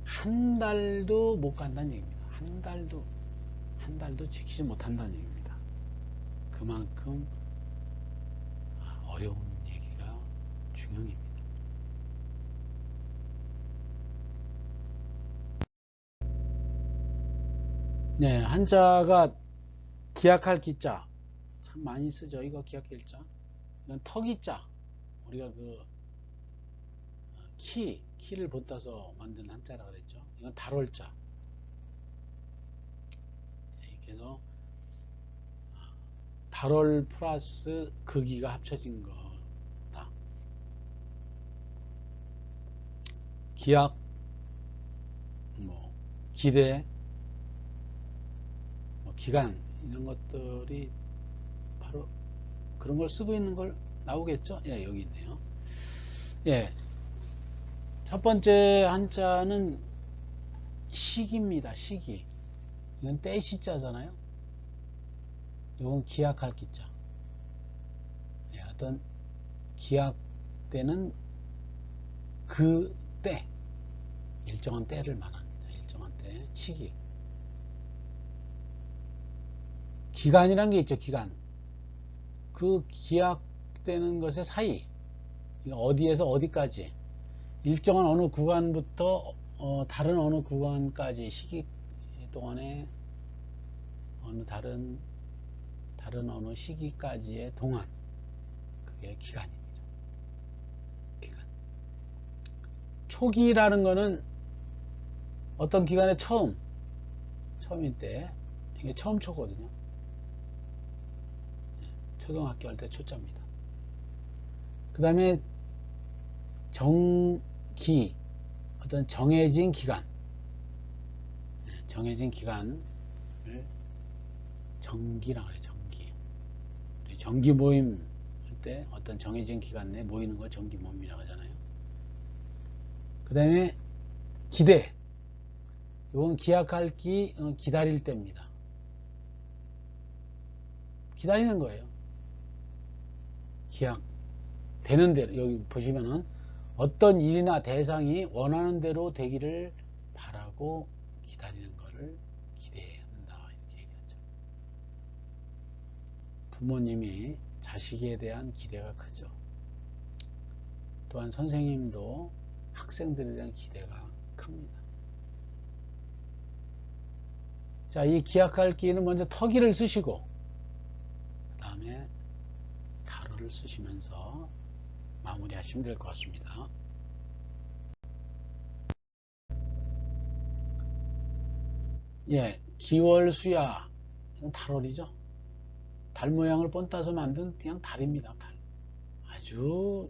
한 달도 못 간다는 얘기입니다. 한 달도 지키지 못한다는 얘기입니다. 그만큼 어려운 얘기가 중요합니다. 네, 한자가 기약할 기자 참 많이 쓰죠. 이거 기약할 자. 이건 턱이자. 우리가 그 키를 본따서 만든 한자라 그랬죠. 이건 달월자. 그래서 달월 플러스 극이가 합쳐진 거다. 기약, 기대, 기간 이런 것들이 바로 그런 걸 쓰고 있는 걸 나오겠죠? 예, 여기 있네요. 예. 첫 번째 한자는 시기입니다. 시기. 이건 때시자잖아요. 이건 기약할 기자. 예, 어떤 기약 때는 그 때, 일정한 때를 말합니다. 일정한 때, 시기. 기간이란 게 있죠. 기간. 그 기약되는 것의 사이. 어디에서 어디까지. 일정한 어느 구간부터 다른 어느 구간까지 시기 동안에 어느 다른 어느 시기까지의 동안 그게 기간입니다. 기간. 초기라는 거는 어떤 기간의 처음일 때 이게 처음 초거든요. 초등학교 할 때 초자입니다. 그 다음에 정기 어떤 정해진 기간 정해진 기간을 정기라고 그래요. 정기 모임 할 때 어떤 정해진 기간 내에 모이는 걸 정기 모임이라고 하잖아요. 그 다음에 기대 이건 기약할 기 기다릴 때입니다. 기다리는 거예요. 기약 되는 대로 여기 보시면은 어떤 일이나 대상이 원하는 대로 되기를 바라고 기다리는 것을 기대한다 이렇게 얘기하죠. 부모님이 자식에 대한 기대가 크죠. 또한 선생님도 학생들에 대한 기대가 큽니다. 자, 이 기약할 기는 먼저 터기를 쓰시고 그 다음에 달어를 쓰시면서 마무리 하시면 될 것 같습니다. 예, 기월수야. 달월이죠. 달 모양을 본따서 만든 그냥 달입니다. 달. 아주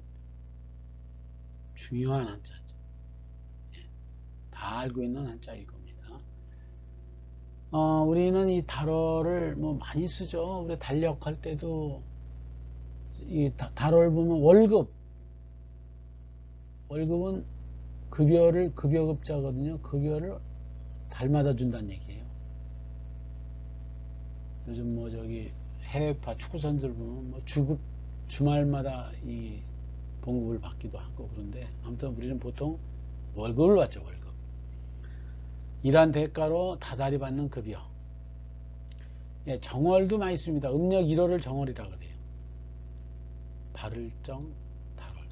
중요한 한자죠. 예, 다 알고 있는 한자일 겁니다. 우리는 이 달월을 뭐 많이 쓰죠. 우리 달력할 때도 이 달월 보면 월급은 급여급자거든요. 급여를 달마다 준다는 얘기예요. 요즘 뭐 저기 해외파 축구 선수들 보면 뭐 주말마다 이 봉급을 받기도 하고 그런데 아무튼 우리는 보통 월급을 받죠. 월급. 일한 대가로 다달이 받는 급여. 예, 정월도 많이 씁니다. 음력 1월을 정월이라 그래요. 발을정 달월.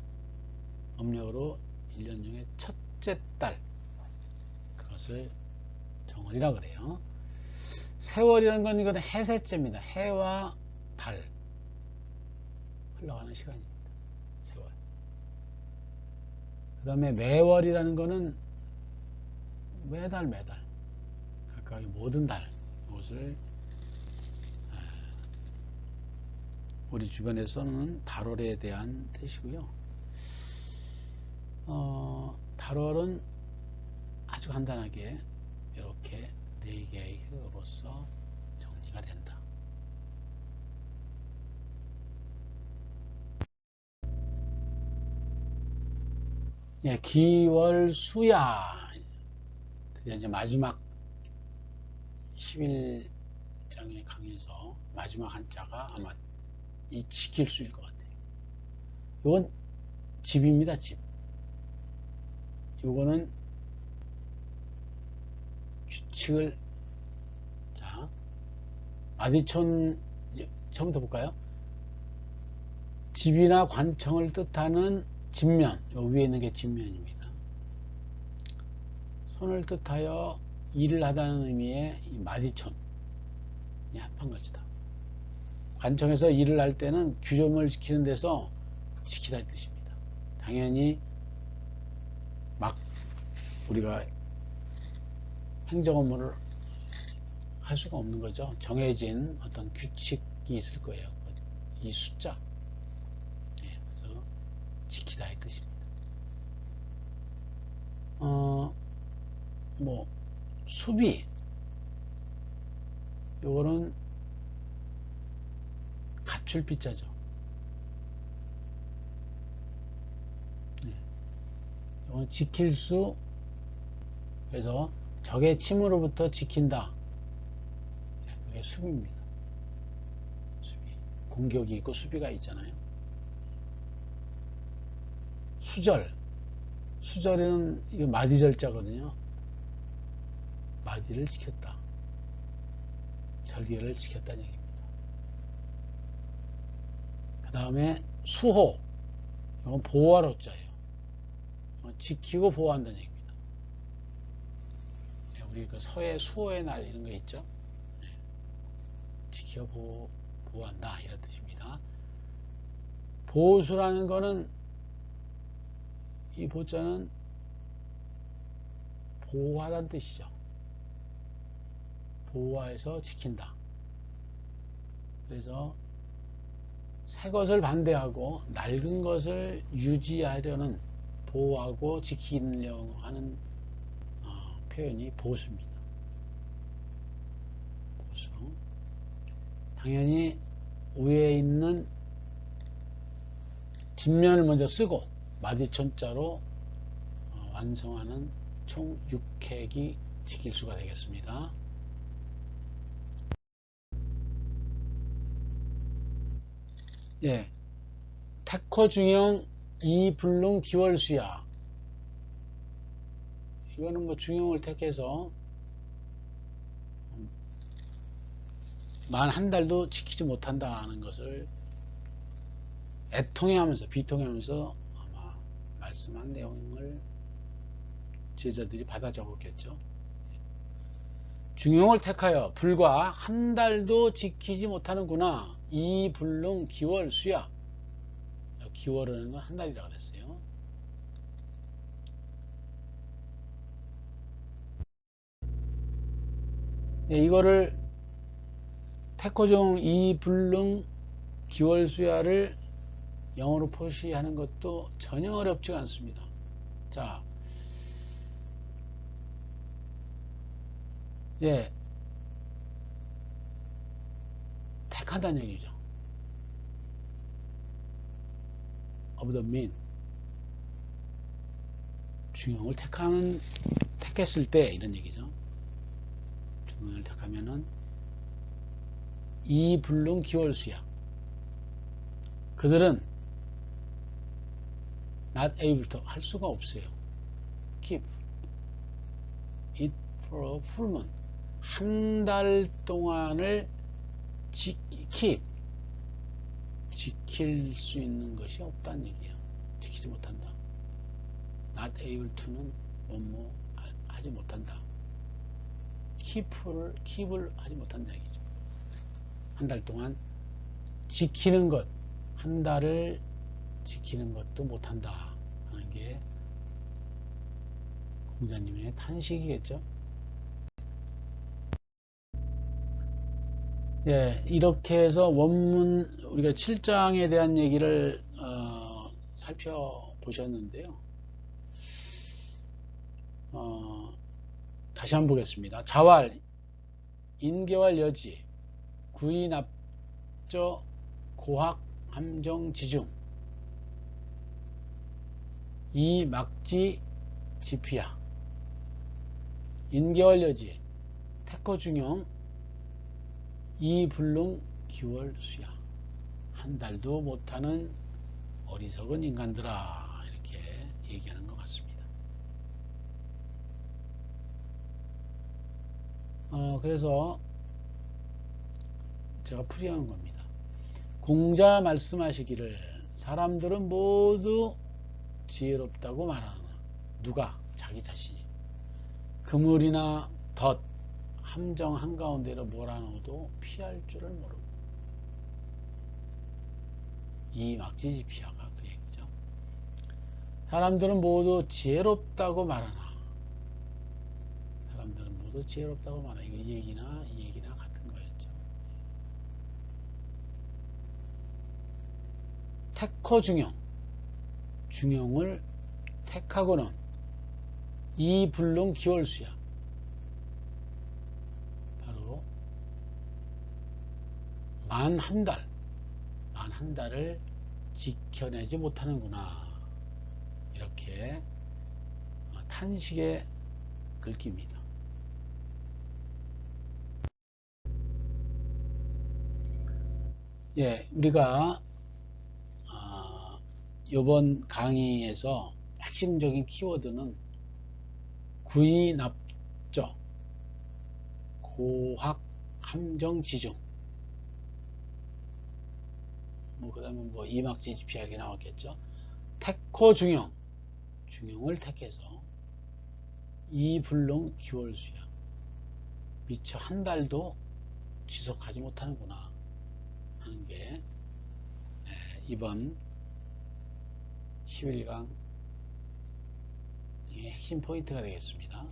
음력으로 1년 중에 첫째 달. 그것을 정월이라 그래요. 세월이라는 건 이건 해세째입니다. 해와 달 흘러가는 시간입니다. 세월. 그 다음에 매월이라는 거는 매달 각각의 모든 달 이것을 우리 주변에서는 달월에 대한 뜻이고요. 달월은 아주 간단하게 이렇게 4개의 획으로서 정리가 된다. 예, 기월수야. 드디어 이제 마지막 11장의 강의에서 마지막 한자가 아마 이 지킬수일 것 같아요. 이건 집입니다. 집. 이거는 규칙을 자 마디촌 처음부터 볼까요? 집이나 관청을 뜻하는 집면, 요 위에 있는 게 집면입니다. 손을 뜻하여 일을 하다는 의미의 이 마디촌, 합한 것이다. 관청에서 일을 할 때는 규정을 지키는 데서 지키다 이 뜻입니다. 당연히 막 우리가 행정 업무를 할 수가 없는 거죠. 정해진 어떤 규칙이 있을 거예요. 이 숫자. 그래서 지키다 이 뜻입니다. 뭐 수비 요거는 갖출 빗자죠. 요거는 지킬 수 그래서 적의 침으로부터 지킨다. 그게 수비입니다. 수비. 공격이 있고 수비가 있잖아요. 수절에는 이거 마디절자거든요. 마디를 지켰다. 절개를 지켰다는 얘기입니다. 그 다음에 수호. 이건 보호할 호자예요. 지키고 보호한다는 얘기입니다. 우리 그 서해 수호의 날 이런 거 있죠? 지켜 보호한다 이런 뜻입니다. 보수라는 거는 이 보자는 보호하다는 뜻이죠. 보호해서 지킨다. 그래서 새 것을 반대하고 낡은 것을 유지하려는 보호하고 지키려고 하는 표현이 보수입니다. 보수. 당연히 위에 있는 뒷면을 먼저 쓰고 마디촌자로 완성하는 총 6획이 지킬 수가 되겠습니다. 예, 태커중형 이불능 기월수야. 이거는 뭐 중형을 택해서 만 한 달도 지키지 못한다는 것을 애통해하면서 비통해하면서 아마 말씀한 내용을 제자들이 받아 적었겠죠. 중형을 택하여 불과 한 달도 지키지 못하는구나. 이 불능 기월수야. 기월이라는 건 한 달이라고 그랬어요. 예, 이거를 태코종 이불능 기월수야를 영어로 표시하는 것도 전혀 어렵지가 않습니다. 자, 예, 택한다는 얘기죠. of the mean. 중형을 택했을 때 이런 얘기죠. 중형을 택하면은 이불능 기월수야. 그들은 not able to 할 수가 없어요. keep it for a full month. 한 달 동안을 keep 지킬 수 있는 것이 없다는 얘기예요. 지키지 못한다. not able to는 뭐뭐 하지 못한다. keep을 하지 못한다 얘기죠. 한 달 동안 지키는 것, 한 달을 지키는 것도 못한다 하는 게 공자님의 탄식이겠죠. 예, 이렇게 해서 원문 우리가 7장에 대한 얘기를 살펴보셨는데요. 다시 한번 보겠습니다. 자왈, 인계왈 여지, 구인압저, 고학, 함정, 지중, 이막지, 지피야, 인계왈 여지, 태커중용, 이불능, 기월수야. 한 달도 못하는 어리석은 인간들아, 이렇게 얘기하는 것 같습니다. 그래서 제가 풀이하는 겁니다. 공자 말씀하시기를 사람들은 모두 지혜롭다고 말하나. 누가? 자기 자신이. 그물이나 덫, 함정 한가운데로 몰아넣어도 피할 줄을 모르고. 이 막지지피아가 그 얘기죠. 사람들은 모두 지혜롭다고 말하나. 사람들은 모두 지혜롭다고 말하나. 이 얘기나 같은 거였죠. 택커 중용. 중용을 택하고는 이불능 기월수야. 바로 만 한 달을 지켜내지 못하는구나. 이렇게 탄식의 글귀입니다. 예, 우리가 이번 강의에서 핵심적인 키워드는 구인압저, 고학, 함정, 지중, 그 다음에 이막지지피아 이렇게 나왔겠죠. 택코 중용, 중용을 택해서 이불능 기월수야. 미처 한 달도 지속하지 못하는구나 하는 게 이번 11강의 핵심 포인트가 되겠습니다.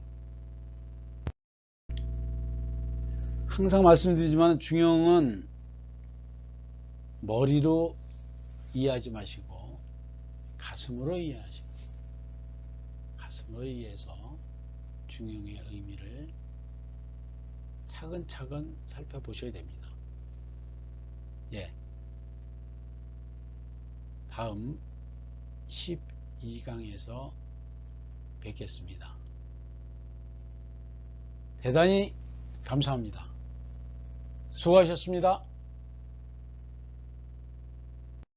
항상 말씀드리지만 중용은 머리로 이해하지 마시고 가슴으로 이해하시고, 가슴으로 이해해서 중용의 의미를 차근차근 살펴보셔야 됩니다. 예, 다음 12강에서 뵙겠습니다. 대단히 감사합니다. 수고하셨습니다.